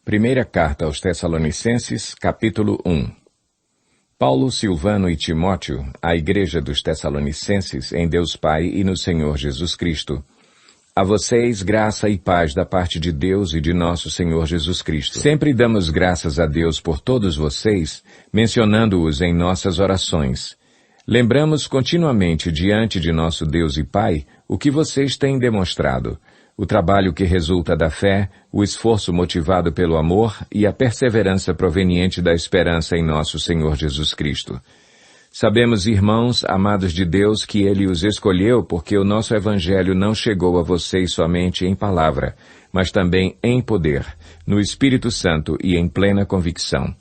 Primeira Carta aos Tessalonicenses, capítulo 1. Paulo, Silvano e Timóteo, à Igreja dos Tessalonicenses, em Deus Pai e no Senhor Jesus Cristo. A vocês, graça e paz da parte de Deus e de nosso Senhor Jesus Cristo. Sempre damos graças a Deus por todos vocês, mencionando-os em nossas orações. Lembramos continuamente diante de nosso Deus e Pai o que vocês têm demonstrado, o trabalho que resulta da fé, o esforço motivado pelo amor e a perseverança proveniente da esperança em nosso Senhor Jesus Cristo. Sabemos, irmãos, amados de Deus, que Ele os escolheu porque o nosso Evangelho não chegou a vocês somente em palavra, mas também em poder, no Espírito Santo e em plena convicção.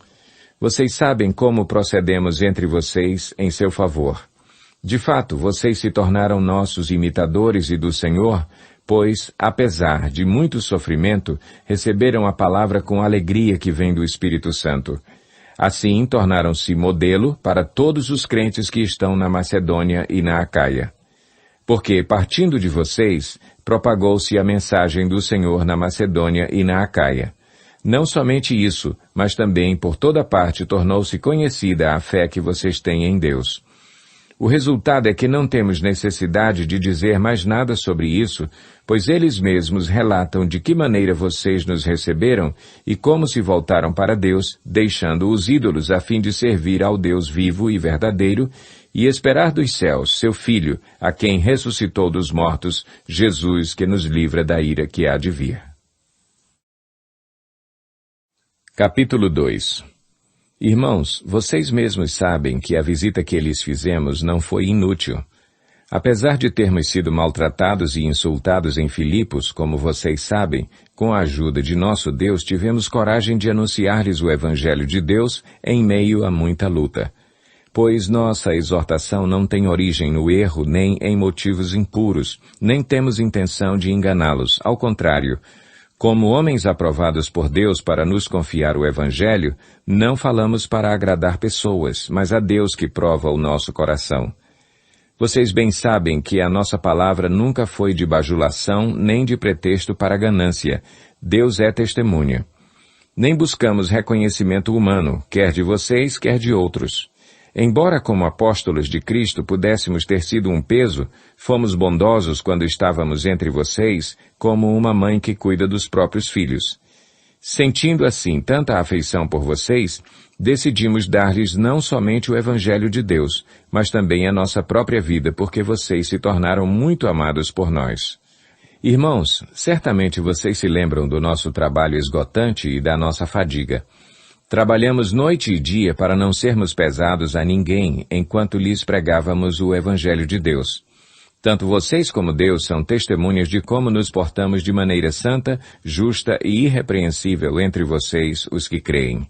Vocês sabem como procedemos entre vocês em seu favor. De fato, vocês se tornaram nossos imitadores e do Senhor, pois, apesar de muito sofrimento, receberam a palavra com alegria que vem do Espírito Santo. Assim, tornaram-se modelo para todos os crentes que estão na Macedônia e na Acaia. Porque, partindo de vocês, propagou-se a mensagem do Senhor na Macedônia e na Acaia. Não somente isso, mas também por toda parte tornou-se conhecida a fé que vocês têm em Deus. O resultado é que não temos necessidade de dizer mais nada sobre isso, pois eles mesmos relatam de que maneira vocês nos receberam e como se voltaram para Deus, deixando os ídolos a fim de servir ao Deus vivo e verdadeiro e esperar dos céus seu Filho, a quem ressuscitou dos mortos, Jesus, que nos livra da ira que há de vir. Capítulo 2. Irmãos, vocês mesmos sabem que a visita que lhes fizemos não foi inútil. Apesar de termos sido maltratados e insultados em Filipos, como vocês sabem, com a ajuda de nosso Deus tivemos coragem de anunciar-lhes o Evangelho de Deus em meio a muita luta. Pois nossa exortação não tem origem no erro nem em motivos impuros, nem temos intenção de enganá-los, ao contrário. Como homens aprovados por Deus para nos confiar o Evangelho, não falamos para agradar pessoas, mas a Deus que prova o nosso coração. Vocês bem sabem que a nossa palavra nunca foi de bajulação nem de pretexto para ganância. Deus é testemunha. Nem buscamos reconhecimento humano, quer de vocês, quer de outros. Embora como apóstolos de Cristo pudéssemos ter sido um peso, fomos bondosos quando estávamos entre vocês, como uma mãe que cuida dos próprios filhos. Sentindo assim tanta afeição por vocês, decidimos dar-lhes não somente o Evangelho de Deus, mas também a nossa própria vida, porque vocês se tornaram muito amados por nós. Irmãos, certamente vocês se lembram do nosso trabalho esgotante e da nossa fadiga. Trabalhamos noite e dia para não sermos pesados a ninguém enquanto lhes pregávamos o Evangelho de Deus. Tanto vocês como Deus são testemunhas de como nos portamos de maneira santa, justa e irrepreensível entre vocês, os que creem.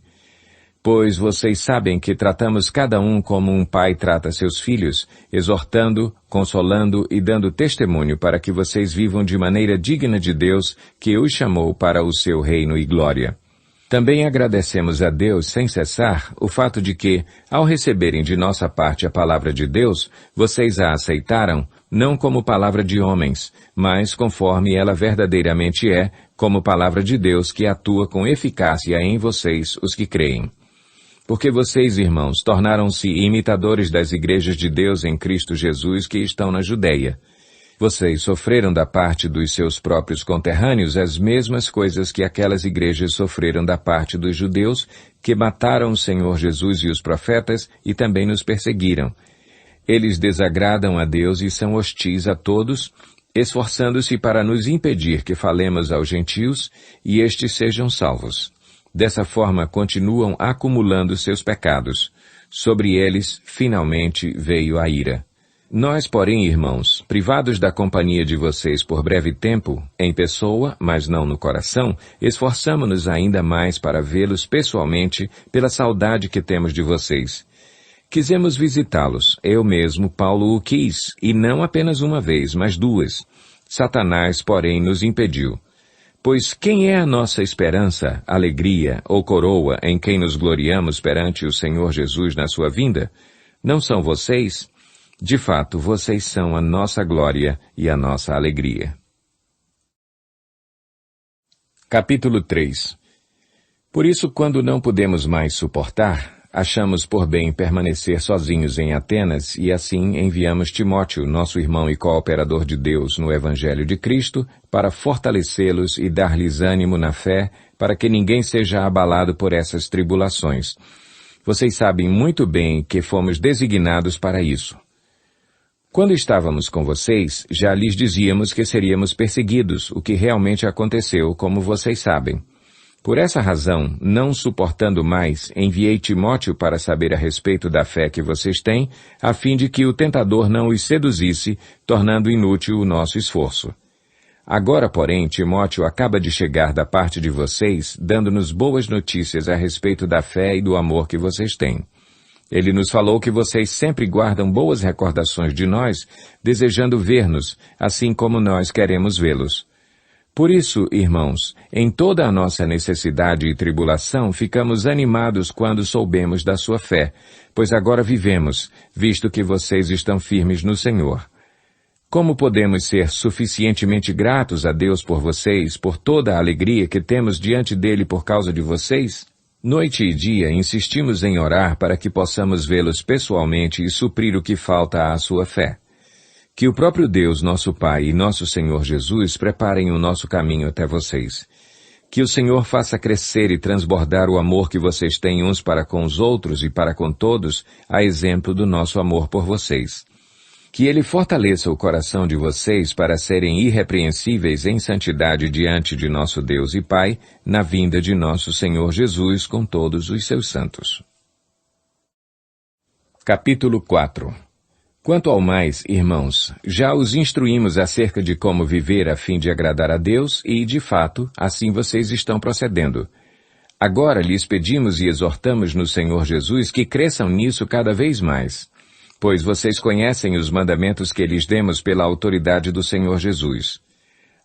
Pois vocês sabem que tratamos cada um como um pai trata seus filhos, exortando, consolando e dando testemunho para que vocês vivam de maneira digna de Deus, que os chamou para o seu reino e glória. Também agradecemos a Deus sem cessar o fato de que, ao receberem de nossa parte a palavra de Deus, vocês a aceitaram, não como palavra de homens, mas conforme ela verdadeiramente é, como palavra de Deus que atua com eficácia em vocês, os que creem. Porque vocês, irmãos, tornaram-se imitadores das igrejas de Deus em Cristo Jesus que estão na Judeia. Vocês sofreram da parte dos seus próprios conterrâneos as mesmas coisas que aquelas igrejas sofreram da parte dos judeus, que mataram o Senhor Jesus e os profetas e também nos perseguiram. Eles desagradam a Deus e são hostis a todos, esforçando-se para nos impedir que falemos aos gentios e estes sejam salvos. Dessa forma continuam acumulando seus pecados. Sobre eles, finalmente, veio a ira. Nós, porém, irmãos, privados da companhia de vocês por breve tempo, em pessoa, mas não no coração, esforçamo-nos ainda mais para vê-los pessoalmente pela saudade que temos de vocês. Quisemos visitá-los, eu mesmo, Paulo, o quis, e não apenas uma vez, mas duas. Satanás, porém, nos impediu. Pois quem é a nossa esperança, alegria ou coroa em quem nos gloriamos perante o Senhor Jesus na sua vinda? Não são vocês? De fato, vocês são a nossa glória e a nossa alegria. Capítulo 3. Por isso, quando não podemos mais suportar, achamos por bem permanecer sozinhos em Atenas e assim enviamos Timóteo, nosso irmão e cooperador de Deus no Evangelho de Cristo, para fortalecê-los e dar-lhes ânimo na fé, para que ninguém seja abalado por essas tribulações. Vocês sabem muito bem que fomos designados para isso. Quando estávamos com vocês, já lhes dizíamos que seríamos perseguidos, o que realmente aconteceu, como vocês sabem. Por essa razão, não suportando mais, enviei Timóteo para saber a respeito da fé que vocês têm, a fim de que o tentador não os seduzisse, tornando inútil o nosso esforço. Agora, porém, Timóteo acaba de chegar da parte de vocês, dando-nos boas notícias a respeito da fé e do amor que vocês têm. Ele nos falou que vocês sempre guardam boas recordações de nós, desejando ver-nos, assim como nós queremos vê-los. Por isso, irmãos, em toda a nossa necessidade e tribulação, ficamos animados quando soubemos da sua fé, pois agora vivemos, visto que vocês estão firmes no Senhor. Como podemos ser suficientemente gratos a Deus por vocês, por toda a alegria que temos diante dele por causa de vocês? Noite e dia insistimos em orar para que possamos vê-los pessoalmente e suprir o que falta à sua fé. Que o próprio Deus, nosso Pai e nosso Senhor Jesus preparem o nosso caminho até vocês. Que o Senhor faça crescer e transbordar o amor que vocês têm uns para com os outros e para com todos, a exemplo do nosso amor por vocês. Que Ele fortaleça o coração de vocês para serem irrepreensíveis em santidade diante de nosso Deus e Pai, na vinda de nosso Senhor Jesus com todos os seus santos. Capítulo 4. Quanto ao mais, irmãos, já os instruímos acerca de como viver a fim de agradar a Deus e, de fato, assim vocês estão procedendo. Agora lhes pedimos e exortamos no Senhor Jesus que cresçam nisso cada vez mais, pois vocês conhecem os mandamentos que lhes demos pela autoridade do Senhor Jesus.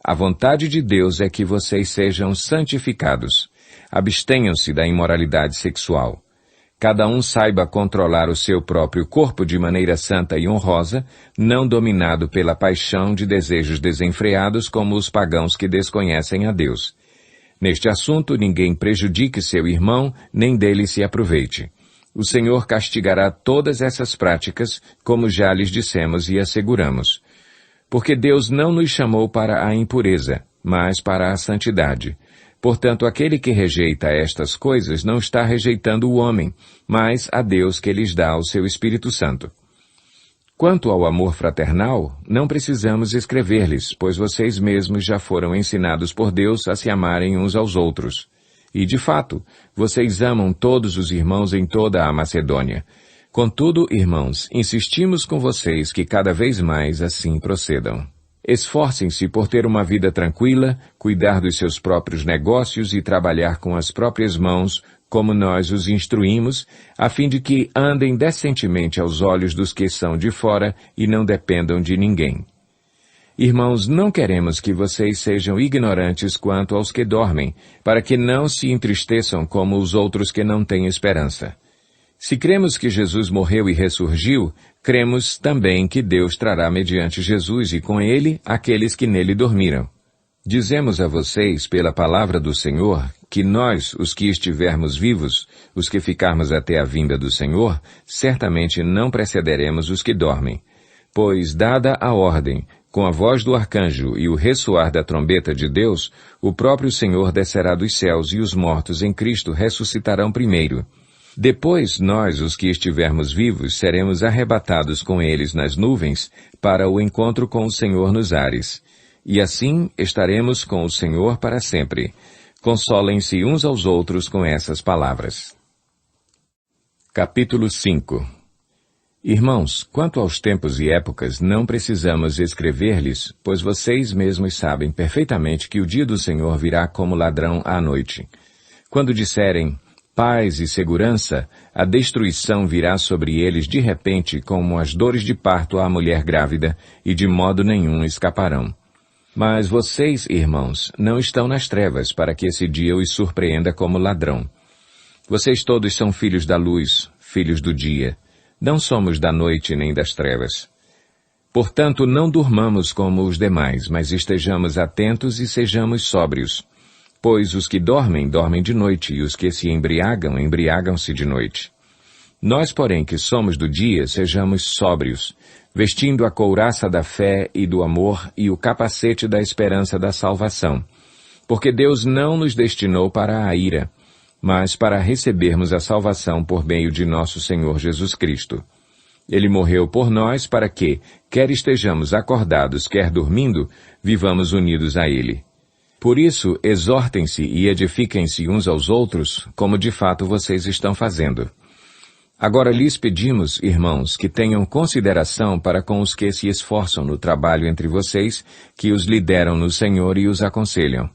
A vontade de Deus é que vocês sejam santificados. Abstenham-se da imoralidade sexual. Cada um saiba controlar o seu próprio corpo de maneira santa e honrosa, não dominado pela paixão de desejos desenfreados como os pagãos que desconhecem a Deus. Neste assunto, ninguém prejudique seu irmão, nem dele se aproveite. O Senhor castigará todas essas práticas, como já lhes dissemos e asseguramos. Porque Deus não nos chamou para a impureza, mas para a santidade. Portanto, aquele que rejeita estas coisas não está rejeitando o homem, mas a Deus que lhes dá o seu Espírito Santo. Quanto ao amor fraternal, não precisamos escrever-lhes, pois vocês mesmos já foram ensinados por Deus a se amarem uns aos outros. E, de fato, vocês amam todos os irmãos em toda a Macedônia. Contudo, irmãos, insistimos com vocês que cada vez mais assim procedam. Esforcem-se por ter uma vida tranquila, cuidar dos seus próprios negócios e trabalhar com as próprias mãos, como nós os instruímos, a fim de que andem decentemente aos olhos dos que são de fora e não dependam de ninguém. Irmãos, não queremos que vocês sejam ignorantes quanto aos que dormem, para que não se entristeçam como os outros que não têm esperança. Se cremos que Jesus morreu e ressurgiu, cremos também que Deus trará mediante Jesus e com ele aqueles que nele dormiram. Dizemos a vocês, pela palavra do Senhor, que nós, os que estivermos vivos, os que ficarmos até a vinda do Senhor, certamente não precederemos os que dormem. Pois, dada a ordem, com a voz do arcanjo e o ressoar da trombeta de Deus, o próprio Senhor descerá dos céus e os mortos em Cristo ressuscitarão primeiro. Depois, nós, os que estivermos vivos, seremos arrebatados com eles nas nuvens para o encontro com o Senhor nos ares. E assim estaremos com o Senhor para sempre. Consolem-se uns aos outros com essas palavras. Capítulo 5. Irmãos, quanto aos tempos e épocas, não precisamos escrever-lhes, pois vocês mesmos sabem perfeitamente que o dia do Senhor virá como ladrão à noite. Quando disserem paz e segurança, a destruição virá sobre eles de repente como as dores de parto à mulher grávida, e de modo nenhum escaparão. Mas vocês, irmãos, não estão nas trevas para que esse dia os surpreenda como ladrão. Vocês todos são filhos da luz, filhos do dia. Não somos da noite nem das trevas. Portanto, não durmamos como os demais, mas estejamos atentos e sejamos sóbrios. Pois os que dormem, dormem de noite, e os que se embriagam, embriagam-se de noite. Nós, porém, que somos do dia, sejamos sóbrios, vestindo a couraça da fé e do amor e o capacete da esperança da salvação. Porque Deus não nos destinou para a ira, mas para recebermos a salvação por meio de nosso Senhor Jesus Cristo. Ele morreu por nós para que, quer estejamos acordados, quer dormindo, vivamos unidos a Ele. Por isso, exortem-se e edifiquem-se uns aos outros, como de fato vocês estão fazendo. Agora lhes pedimos, irmãos, que tenham consideração para com os que se esforçam no trabalho entre vocês, que os lideram no Senhor e os aconselham.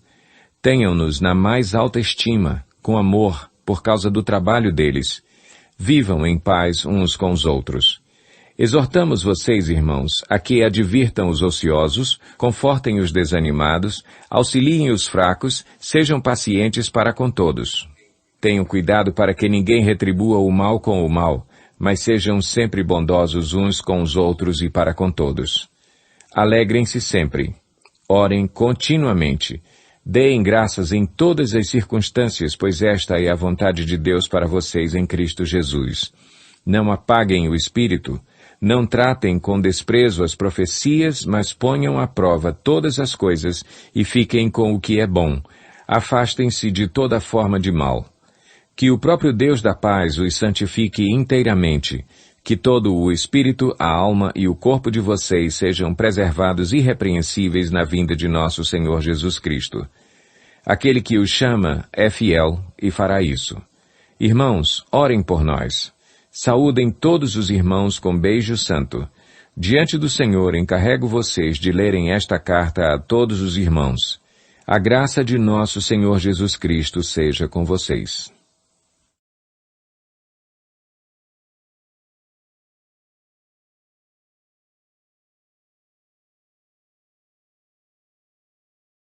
Tenham-nos na mais alta estima, com amor, por causa do trabalho deles. Vivam em paz uns com os outros. Exortamos vocês, irmãos, a que advirtam os ociosos, confortem os desanimados, auxiliem os fracos, sejam pacientes para com todos. Tenham cuidado para que ninguém retribua o mal com o mal, mas sejam sempre bondosos uns com os outros e para com todos. Alegrem-se sempre. Orem continuamente. Deem graças em todas as circunstâncias, pois esta é a vontade de Deus para vocês em Cristo Jesus. Não apaguem o espírito. Não tratem com desprezo as profecias, mas ponham à prova todas as coisas e fiquem com o que é bom. Afastem-se de toda forma de mal. Que o próprio Deus da paz os santifique inteiramente. Que todo o espírito, a alma e o corpo de vocês sejam preservados irrepreensíveis na vinda de nosso Senhor Jesus Cristo. Aquele que os chama é fiel e fará isso. Irmãos, orem por nós. Saúdem todos os irmãos com beijo santo. Diante do Senhor encarrego vocês de lerem esta carta a todos os irmãos. A graça de nosso Senhor Jesus Cristo seja com vocês.